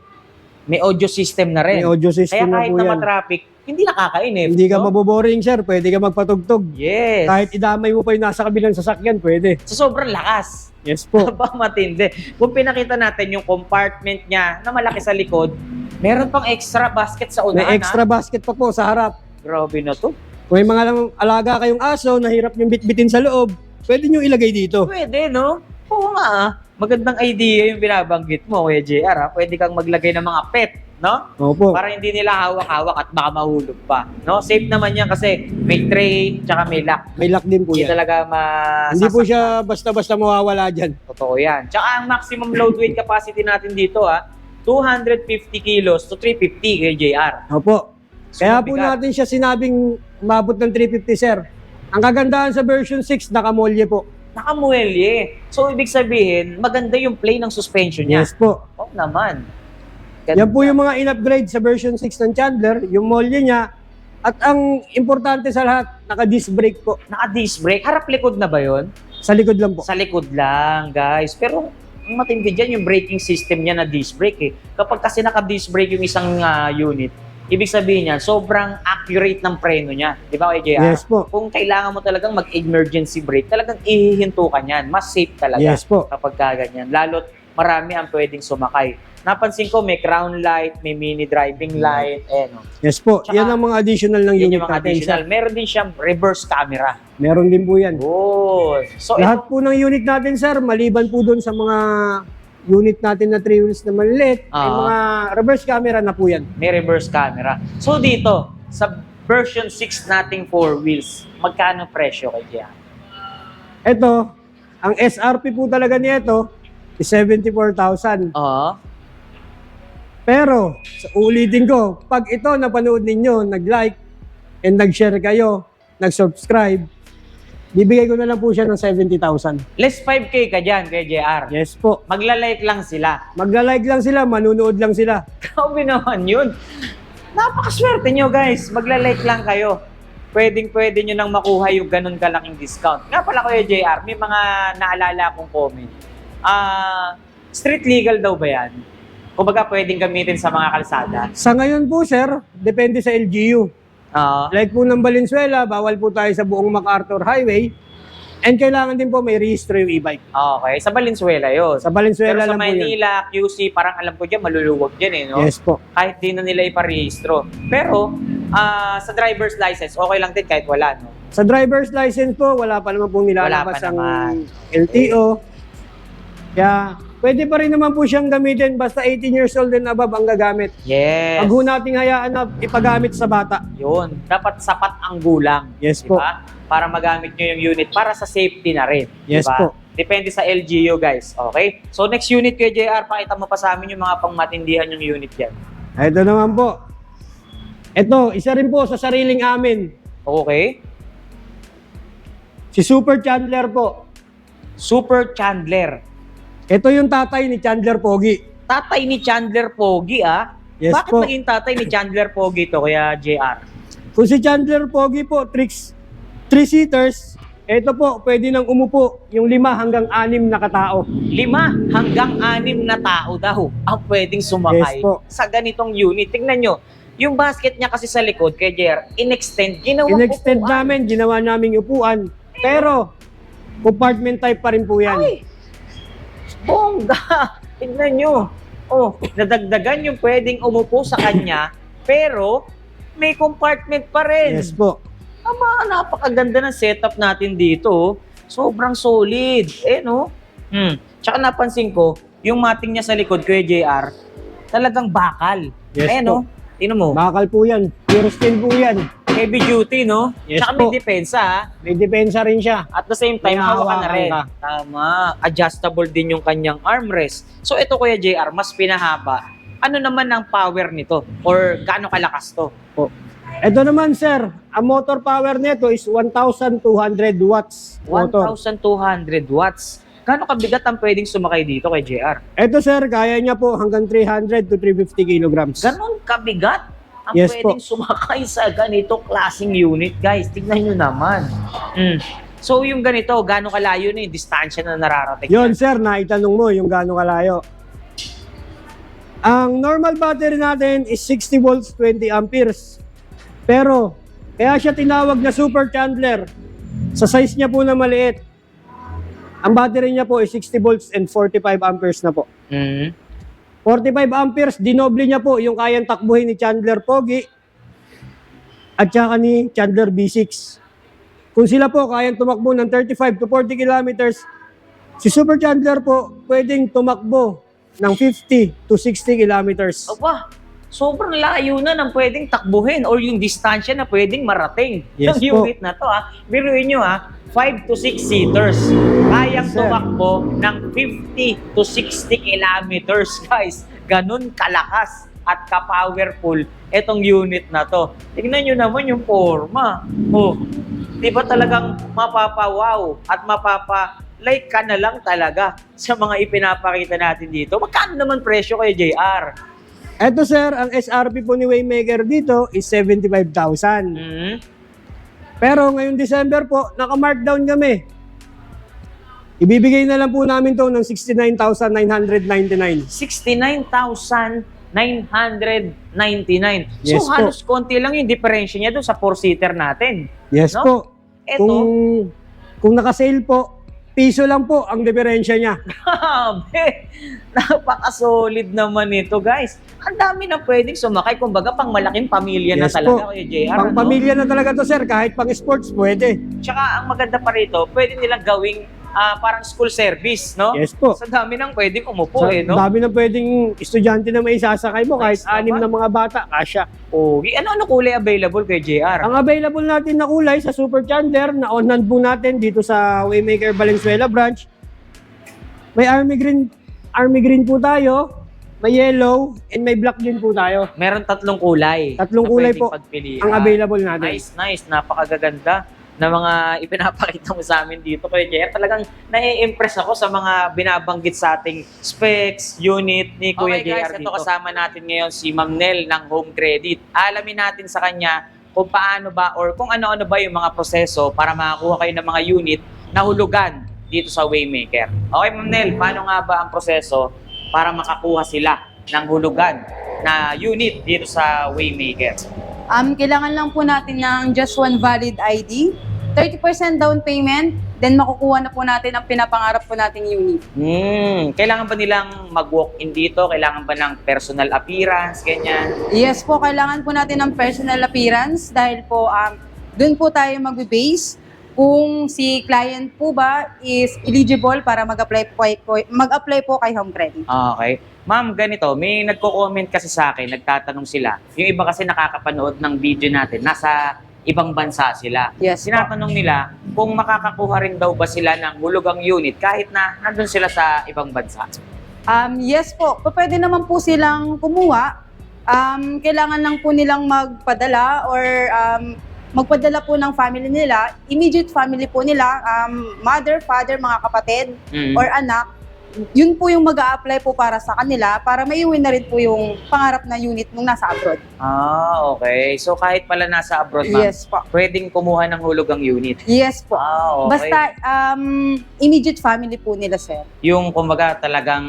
May audio system na rin. May audio Kaya system na kahit po na yan. ma-traffic, hindi nakakainip. Hindi ka no? maboboring, sir. Pwede ka magpatugtog. Yes. Kahit idamay mo pa yung nasa kabilang sasakyan, pwede. Sa sobrang lakas. Yes po. Aba, matindi. Kung pinakita natin yung compartment niya na malaki sa likod, meron pang extra basket sa unahan. May extra basket pa po sa harap. Grabe na to. Kung may mga alaga kayong aso, nahirap yung bitbitin sa loob, pwede nyo ilagay dito. Pwede, no? Oo nga. Magandang idea yung binabanggit mo, Kuya JR. Pwede kang maglagay ng mga pet, no? Opo. Para hindi nila hawak-hawak at baka mahulog pa. No? Safe naman yan kasi may tray tsaka may lock. May lock din po Hindi yan. talaga Hindi po siya basta-basta mawawala dyan. Totoo yan. Tsaka ang maximum load weight capacity natin dito, 250 kilos to 350 kJR. Opo. Kaya po Mabigat. natin siya sinabing umabot ng 350, sir. Ang kagandahan sa version 6, nakamolye po. Nakamuelye. So, ibig sabihin, maganda yung play ng suspension niya. Yes po. Oo naman. Yan po yung mga in-upgrade sa version 6 ng Chandler, yung molye niya. At ang importante sa lahat, naka-disc brake po. Naka-disc brake. Harap-likod na ba yon? Sa likod lang po. Sa likod lang, guys. Pero, ang matindi dyan, yung braking system niya na disc brake eh. Kapag kasi naka-disc brake yung isang unit, ibig sabihin niyan, sobrang accurate ng preno niya. Di ba, JR? Yes po. Kung kailangan mo talagang mag-emergency brake, talagang ihihinto ka niyan. Mas safe talaga Yes po. kapag kaganyan. Lalo't marami ang pwedeng sumakay. Napansin ko, may crown light, may mini driving light, Yes po. Tsaka, yan ang mga additional ng Yan unit yung mga natin, additional. sir. Meron din siyang reverse camera. Meron din po yan. Oh. So, Lahat po ng unit natin, sir, maliban po doon sa mga unit natin na 3 wheels na maliliit, may mga reverse camera na po yan. may reverse camera. So, dito, sa version 6 nating 4 wheels, magkano presyo kay Gia? Ito, ang SRP po talaga nito is 74,000. Oo. Pero, ulitin ko, pag ito napanood ninyo, nag-like, and nag-share kayo, nag-subscribe, bibigay ko na lang po siya ng 70,000. Less 5K ka dyan kay JR. Yes po. Magla-like lang sila. Magla-like lang sila, manunood lang sila. Grabe naman yun. Napakaswerte nyo, guys. Magla-like lang kayo. Pwedeng-pwede nyo nang makuha yung ganun kalaking discount. Nga pala Kuya JR, may mga naalala akong comment. Street legal daw ba yan? Kumbaga pwedeng gamitin sa mga kalsada. Sa ngayon po, sir, depende sa LGU. Like po ng Valenzuela, bawal po tayo sa buong MacArthur Highway. And kailangan din po may rehistro yung e-bike. Okay, sa Valenzuela yun. Sa Valenzuela Pero sa lang po yan. Maynila, QC, parang alam ko dyan, maluluwag dyan eh, no? Yes po. Kahit di na nila iparehistro. Pero, sa driver's license, okay lang din kahit wala, no? Sa driver's license po, wala pa naman pong nilalabas Wala pa ang naman. LTO. Kaya, pwede pa rin naman po siyang gamitin basta 18 years old and above ang gagamit. Yes. Pag ho nating hayaan na ipagamit sa bata. Yun. Dapat sapat ang gulang. Yes Diba? po. Para magamit nyo yung unit para sa safety na rin. Yes diba? po. Depende sa LGU, guys. Okay? So, next unit kay JR, pakita mo pa sa amin yung mga pangmatindihan yung unit yan. Ito naman po. Ito, isa rin po sa sariling amin. Okay? Si Super Chandler po. Super Chandler. Ito yung tatay ni Chandler Pogi. Tatay ni Chandler Pogi, Yes Bakit po. naging tatay ni Chandler Pogi to, kaya JR? Kung si Chandler Pogi po, 3-seaters, ito po, pwede nang umupo yung 5 hanggang 6 na katao. 5 hanggang 6 na tao daw ang pwedeng sumakay Yes po. sa ganitong unit. Tingnan nyo, yung basket niya kasi sa likod kay JR, in-extend, ginawang In-extend upuan. namin, ginawa naming upuan. Pero, compartment type pa rin po yan. Ay! Bongga! Tignan nyo. Oh, nadagdagan yung pwedeng umupo sa kanya, pero may compartment pa rin. Yes po. Aba, napakaganda ng setup natin dito. Oh. Sobrang solid. No? Tsaka napansin ko, yung mating niya sa likod, Kuya JR, talagang bakal. Yes po. No? Tingnan mo, Bakal po yan. Pure steel po yan. heavy duty, no? Yes Tsaka po. may depensa, May depensa rin siya. At the same time, May hawakan na hawakan rin. ka. Tama. Adjustable din yung kanyang armrest. So ito Kuya JR, mas pinahaba. Ano naman ang power nito? Or gaano kalakas to? Po. Ito naman, sir, ang motor power nito is 1,200 watts motor. 1,200 watts. Gaano kabigat ang pwedeng sumakay dito kay JR? Ito sir, kaya niya po hanggang 300 to 350 kilograms. Ganon kabigat ang Yes pwedeng sumakay sa ganito klaseng unit, guys. Tignan nyo naman. So yung ganito, gaano kalayo na yung distansya na nararating? Yon sir, naitanong mo yung gaano kalayo. Ang normal battery natin is 60 volts, 20 amperes. Pero, kaya siya tinawag na super chandler. Sa size niya po na maliit, ang battery niya po is 60 volts and 45 amperes na po. 45 amperes, dinoble niya po yung kayang takbuhin ni Chandler Pogi at saka ni Chandler B6. Kung sila po kayang tumakbo ng 35 to 40 kilometers, si Super Chandler po pwedeng tumakbo ng 50 to 60 kilometers. Aba, sobrang layo na ng pwedeng takbuhin or yung distansya na pwedeng marating Yes ng po. unit na to. Biruin nyo 5 to 6 seaters. Kayang Sir. tumakbo ng 50 to 60 kilometers, guys. Ganun kalakas at ka-powerful itong unit na to. Tignan nyo naman yung forma. Oh, di ba talagang mapapawaw at mapapa-like ka na lang talaga sa mga ipinapakita natin dito. Magkano naman presyo kay JR? Eto sir, ang SRP po ni Waymaker dito is 75,000. Pero ngayong December po, naka-markdown kami. Ibibigay na lang po namin to ng 69,999. 69,999. So Yes po. halos konti lang yung diferensya niya doon sa 4-seater natin. Yes No? po. Eto, Kung naka-sale po, piso lang po ang diferensya niya. grabe. Napaka-solid naman ito, guys. Ang dami na pwedeng sumakay. Kumbaga, pang malaking pamilya na Yes talaga po. kay JR. Pang pamilya na talaga to sir, kahit pang sports pwede. Tsaka ang maganda pa rito, pwede nilang gawing parang school service, no? Yes po. Sa dami nang pwedeng umupo, no? Dami na pwedeng estudyante na may isasakay mo, kahit Nice 6 naman. na mga bata, kasya. Pogi. Ano kulay available kay JR? Ang available natin na kulay sa Super Chandler, na on-hand po natin dito sa Waymaker Valenzuela branch. May army green po tayo, may yellow, and may black din po tayo. Meron 3 kulay. Tatlong na kulay pwedeng po pagpilian. ang available natin. Nice. Napakagaganda na mga ipinapakita mo sa amin dito kay JR. Talagang nai-impress ako sa mga binabanggit sa ating specs, unit ni Kuya Okay, guys, JR dito. Kasama natin ngayon si Ma'am Nel ng Home Credit. Alamin natin sa kanya kung paano ba or kung ano-ano ba yung mga proseso para makakuha kayo ng mga unit na hulugan dito sa Waymaker. Okay, Ma'am Nel, paano nga ba ang proseso para makakuha sila ng hulugan na unit dito sa Waymaker? Kailangan lang po natin ng just one valid ID, 30% down payment, then makukuha na po natin ang pinapangarap po nating unit. Kailangan ba nilang mag-walk-in dito? Kailangan ba ng personal appearance? Ganyan? Yes po, kailangan po natin ng personal appearance dahil po doon po tayo mag-base kung si client po ba is eligible para mag-apply po kay Home Credit. Okay. Ma'am, ganito, may nagko-comment kasi sa akin, nagtatanong sila. Yung iba kasi nakakapanood ng video natin, nasa ibang bansa sila. Yes po. Tinatanong nila kung makakakuha rin daw ba sila ng hulugang unit kahit na nandun sila sa ibang bansa. Yes po, pwede naman po silang kumuha. Kailangan lang po nilang magpadala or magpadala po ng family nila, immediate family po nila, mother, father, mga kapatid, or anak. Yun po yung mag-a-apply po para sa kanila para maiuwi na rin po yung pangarap na unit nung nasa abroad. Okay. So kahit pala nasa abroad, ma'am, Yes po. pwedeng kumuha ng hulugang unit. Yes po. Okay. Basta immediate family po nila, sir. Yung kumbaga talagang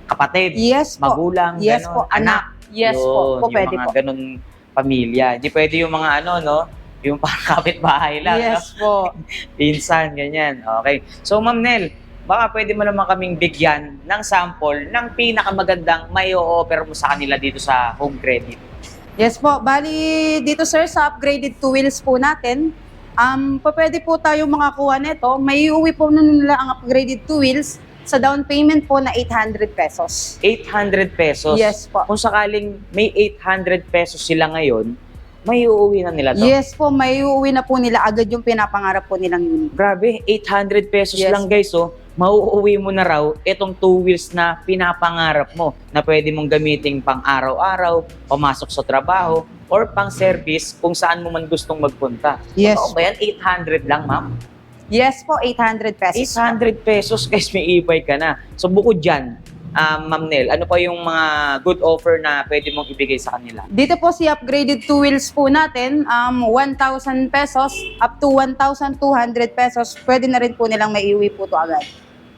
kapatid, Yes po. magulang, Yes ganon, po. anak. Yes Yun, po. yung Pwede mga po. ganun pamilya. Di pwede yung mga ano, no? Yung parang kapitbahay lang, no? Yes po. Pinsan, ganyan. Okay. So, Ma'am Nel, baka pwede mo naman kaming bigyan ng sample ng pinakamagandang may o-offer mo sa kanila dito sa Home Credit. Yes po. Bali, dito sir, sa upgraded 2 wheels po natin, pwede po tayo makakuha nito. May uwi po nun nila ang upgraded 2 wheels sa down payment po na 800 pesos. 800 pesos. Yes po. Kung sakaling may 800 pesos sila ngayon, may uuwi na nila to. Yes po, may uuwi na po nila agad yung pinapangarap po nilang unit. Grabe, 800 pesos Yes. lang guys, oh. Mauuwi mo na raw itong 2 wheels na pinapangarap mo na pwede mong gamitin pang araw-araw, pumasok sa trabaho, or pang service kung saan mo man gustong magpunta. Yes. Totoo ba yan? 800 lang, ma'am? Yes po, 800 pesos. 800 pesos guys, may e-bike ka na. So bukod dyan, Ma'am Nel, ano pa yung mga good offer na pwede mong ibigay sa kanila? Dito po si upgraded two wheels po natin, 1,000 pesos up to 1,200 pesos. Pwede na rin po nilang maiuwi po to agad.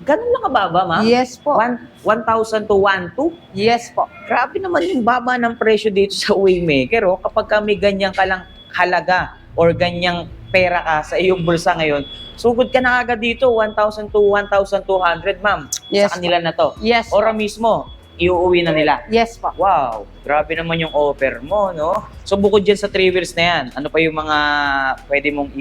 Ganun lang kababa, ma'am? Yes po. 1,000 to 1,200? Yes po. Grabe naman yung baba ng presyo dito sa Waymaker. Oh. Kapag kami ganyan ka lang halaga or ganyang pera ka sa iyong bulsa ngayon, sugod ka na agad dito, 1,000 to 1,200, ma'am. Yes Sa kanila na to. Yes. Ora mismo, iuuwi na nila. Yes po. Wow, grabe naman yung offer mo, no? So bukod dyan sa 3 wheels na yan, ano pa yung mga pwede mong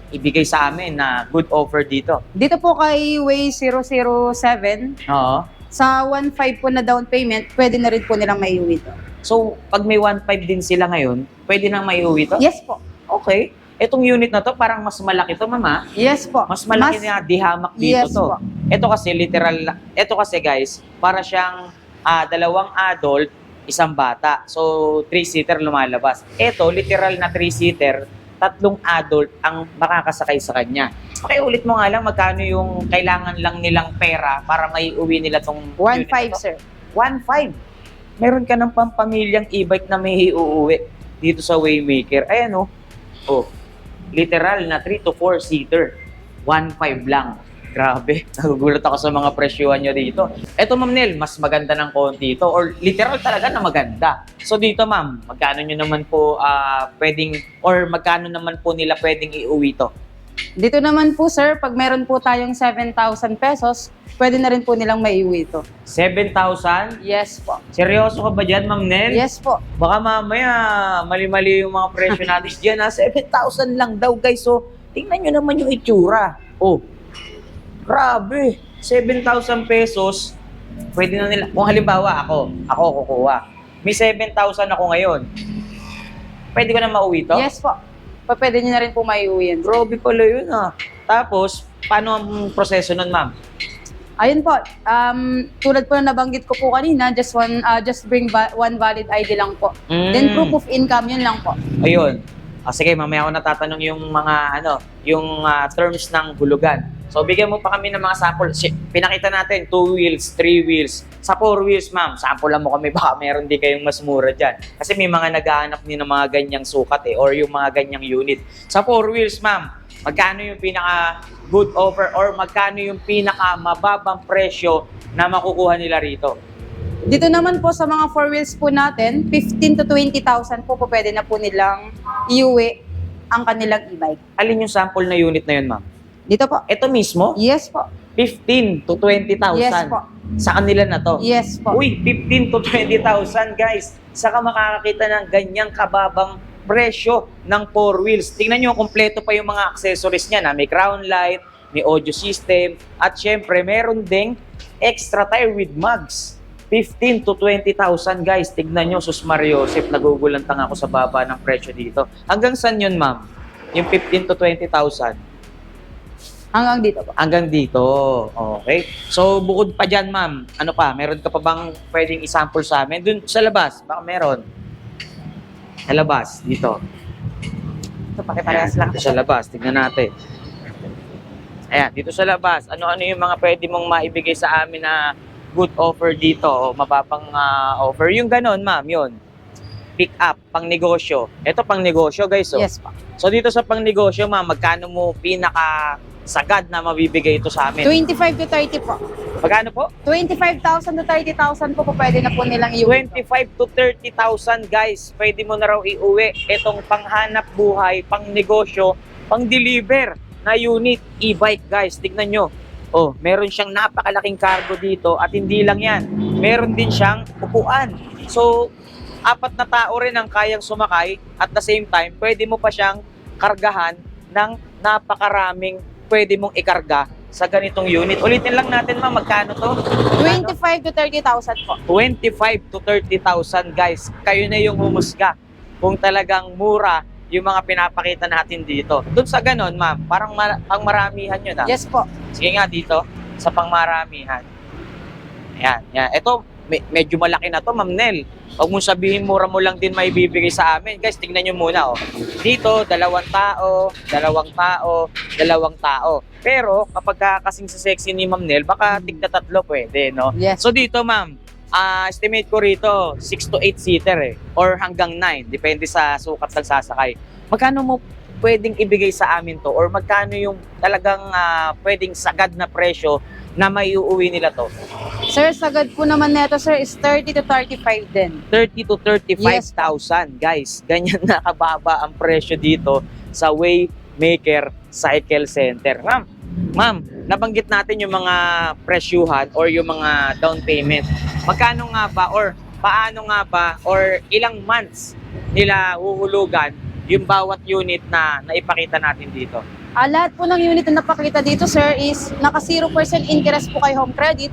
ibigay sa amin na good offer dito? Dito po kay Way 007, Oo. sa 1,500 po na down payment, pwede na rin po nilang maiuwi to. So, pag may 1,500 din sila ngayon, pwede nang maiuwi to? Yes po. Okay. Etong unit na to, parang mas malaki to, mama. Yes po. Mas malaki na dihamak dito Yes to. po. Ito kasi literal, ito kasi guys, para siyang 2 adult, 1 bata. So, 3-seater lumalabas. Ito, literal na 3-seater, 3 adult ang makakasakay sa kanya. Okay, ulit mo nga lang magkano yung kailangan lang nilang pera para may uwi nila tong 1,500 unit na to? sir. 1,500. Meron ka ng pampamilyang e-bike na may uuwi dito sa Waymaker. Ayan oh, literal na 3 to 4 seater. 1,500 lang. Grabe, nagugulat ako sa mga presyuhan nyo dito. Eto Ma'am Nel, mas maganda ng konti ito or literal talaga na maganda. So dito ma'am, magkano nyo naman po pwedeng or magkano naman po nila pwedeng iuwi to? Dito naman po sir, pag meron po tayong 7,000 pesos, pwede na rin po nilang maiuwi to. 7,000? Yes po. Seryoso ka ba dyan Ma'am Nel? Yes po. Baka mamaya mali-mali yung mga presyo natin dyan ha. 7,000 lang daw guys. So tingnan nyo naman yung itsura. Oh, grabe. 7,000 pesos. Pwede na nila. Kung halimbawa ako kukuha. May 7,000 ako ngayon. Pwede ko na mauwi to? Yes po. Pwede nyo na rin po maiuwi yan. Grabe pala yun ah. Tapos, paano ang proseso nun ma'am? Ayun po, tulad po na nabanggit ko po kanina, just bring one valid ID lang po. Then proof of income, yun lang po. Ayun. Sige, mamaya ako natatanong yung mga terms ng hulugan. So, bigyan mo pa kami ng mga sample. Pinakita natin, 2 wheels, 3 wheels. Sa 4 wheels, ma'am, sample lang mo kami. Baka meron din kayong mas mura dyan. Kasi may mga naghahanap din ng mga ganyang sukat or yung mga ganyang unit. Sa 4 wheels, ma'am, magkano yung pinaka good offer or magkano yung pinaka mababang presyo na makukuha nila rito? Dito naman po sa mga 4 wheels po natin, 15 to 20,000 po pwede na po nilang iuwi ang kanilang e-bike. Alin yung sample na unit na yun, ma'am? Dito po. Ito mismo? Yes po. 15 to 20,000. Yes po. Sa kanila na to? Yes po. Uy, 15 to 20,000 guys. Saka makakakita ng ganyang kababang presyo ng 4 wheels. Tingnan nyo, kompleto pa yung mga accessories niya na may crown light, may audio system, at syempre meron ding extra tire with mugs. 15 to 20,000 guys. Tignan nyo, sus Mariosep, nagugulantang ako sa baba ng presyo dito. Hanggang saan yun, ma'am? Yung 15 to 20,000? Hanggang dito po. Hanggang dito. Okay. So, bukod pa dyan, ma'am, ano pa? Meron ka pa bang pwedeng isample sa amin? Dun sa labas, baka meron. Sa labas, dito. Ito, pakiparehas lang. Dito sa labas, tignan natin. Ayan, dito sa labas, ano-ano yung mga pwede mong maibigay sa amin na good offer dito o mababang offer? Yung ganon, ma'am, yun. Pick up, pang negosyo. Ito pang negosyo, guys. Oh. Yes po. So, dito sa pang negosyo, ma'am, magkano mo pinaka sagad na mabibigay ito sa amin? 25 to 30 po. Magkano po? 25,000 to 30,000 po pwede na po nilang iuwi. 25 to 30,000 guys. Pwede mo na raw iuwi itong panghanap buhay, pang negosyo, pang deliver na unit e-bike guys. Tignan nyo. Oh, meron siyang napakalaking cargo dito at hindi lang yan. Meron din siyang upuan. So, 4 na tao rin ang kayang sumakay at the same time, pwede mo pa siyang kargahan ng napakaraming pwede mong ikarga sa ganitong unit. Ulitin lang natin ma'am, magkano to? 25 to 30,000 po. 25 to 30,000 guys. Kayo na yung humusga kung talagang mura yung mga pinapakita natin dito. Doon sa ganon ma'am, parang pangmaramihan yun ah. Yes po. Sige nga dito, sa pangmaramihan. Ayan, yan. Ito, medyo malaki na to, Ma'am Nel. Huwag mong sabihin mura mo lang din may bibigay sa amin. Guys, tingnan nyo muna, oh. Dito, 2 tao, 2 tao, 2 tao. Pero, kapag kasing sa sexy ni Ma'am Nel, baka tigna 3 pwede, no? Yes. So, dito, ma'am, estimate ko rito, 6 to 8 seater eh. Or hanggang 9, depende sa sukat ng sasakay. Magkano mo pwedeng ibigay sa amin to? Or magkano yung talagang pwedeng sagad na presyo na may uuwi nila to? Sir, sagad po naman neto, sir, is 30 to 35 din. 30 to 35,000, guys. Ganyan na kababa ang presyo dito sa Waymaker Cycle Center. Ma'am, nabanggit natin yung mga presyuhan or yung mga down payment. Magkano nga ba or paano nga ba or ilang months nila huhulugan yung bawat unit na naipakita natin dito? Lahat po ng unit na napakita dito, sir, is naka 0% interest po kay home credit.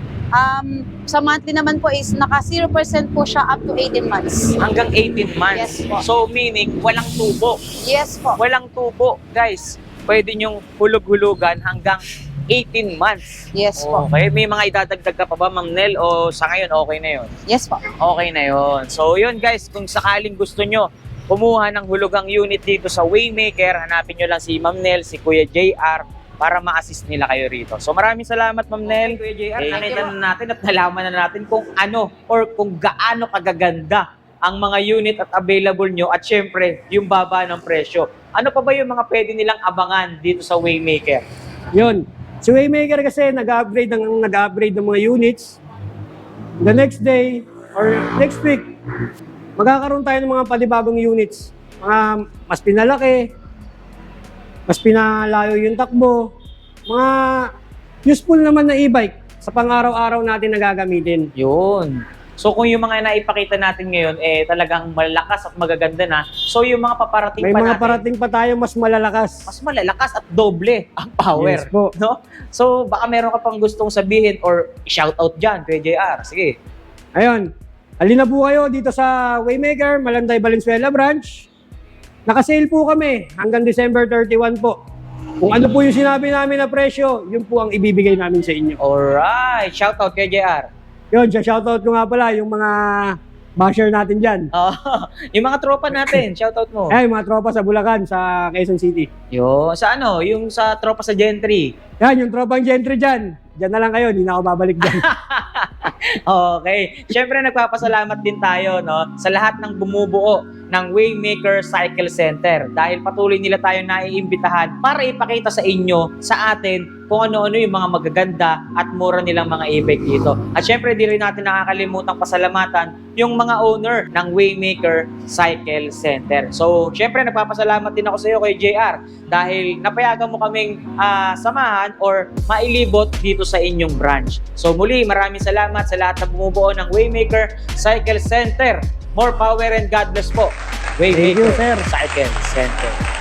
Sa monthly naman po is naka 0% po siya up to 18 months. Hanggang 18 months. Yes po. So meaning walang tubo. Yes po. Walang tubo, guys. Pwede nyong hulug-hulugan hanggang 18 months. Yes po. Okay, may mga idadagdag ka pa ba, Ma'am Nel? O sa ngayon, okay na yun? Yes po. Okay na yun. So yun guys, kung sakaling gusto nyo kumuha ng hulugang unit dito sa Waymaker, hanapin nyo lang si Ma'am Nel, si Kuya JR, para ma-assist nila kayo rito. So maraming salamat, Ma'am Nel. Kuya JR, nakita na natin at nalaman na natin kung ano or kung gaano kagaganda ang mga unit at available nyo at syempre, yung baba ng presyo. Ano pa ba yung mga pwede nilang abangan dito sa Waymaker? Yun. Si Waymaker kasi nag-upgrade ng mga units. The next day or next week, magkakaroon tayo ng mga panibagong units. Mga mas pinalaki, mas pinalayo yung takbo, mga useful naman na e-bike sa pang-araw-araw natin na gagamitin. Yun. So kung yung mga naipakita natin ngayon talagang malakas at magaganda na, so yung mga paparating May pa mga natin, parating pa tayo mas malalakas. mas malalakas at doble ang power. Yes po. No? So baka meron ka pang gustong sabihin or shoutout dyan, Kuya JR. Sige. Ayun. Halina po kayo dito sa Waymaker, Malanday, Valenzuela branch. Naka-sale po kami hanggang December 31 po. Kung ano po yung sinabi namin na presyo, yun po ang ibibigay namin sa inyo. Alright. Shoutout, Kuya JR. Yun, shoutout ko nga pala yung mga basher natin dyan. Oh, yung mga tropa natin, shoutout mo. Eh, mga tropa sa Bulacan, sa Quezon City. Yo, sa ano, yung sa tropa sa Gentry. Yan, yung tropang gentry dyan. Dyan na lang kayo, hindi na ako babalik dyan. Okay. Siyempre nagpapasalamat din tayo no sa lahat ng bumubuo ng Waymaker Cycle Center dahil patuloy nila tayo naiimbitahan para ipakita sa inyo, sa atin, kung ano-ano yung mga magaganda at mura nilang mga e-bike dito. At syempre di rin natin nakakalimutang pasalamatan yung mga owner ng Waymaker Cycle Center. So syempre nagpapasalamat din ako sa iyo kay JR dahil napayagan mo kaming samahan or mailibot dito sa inyong branch. So muli maraming salamat sa lahat na bumubuo ng Waymaker Cycle Center. More power and God bless po. Thank you, sir. Cycle Center.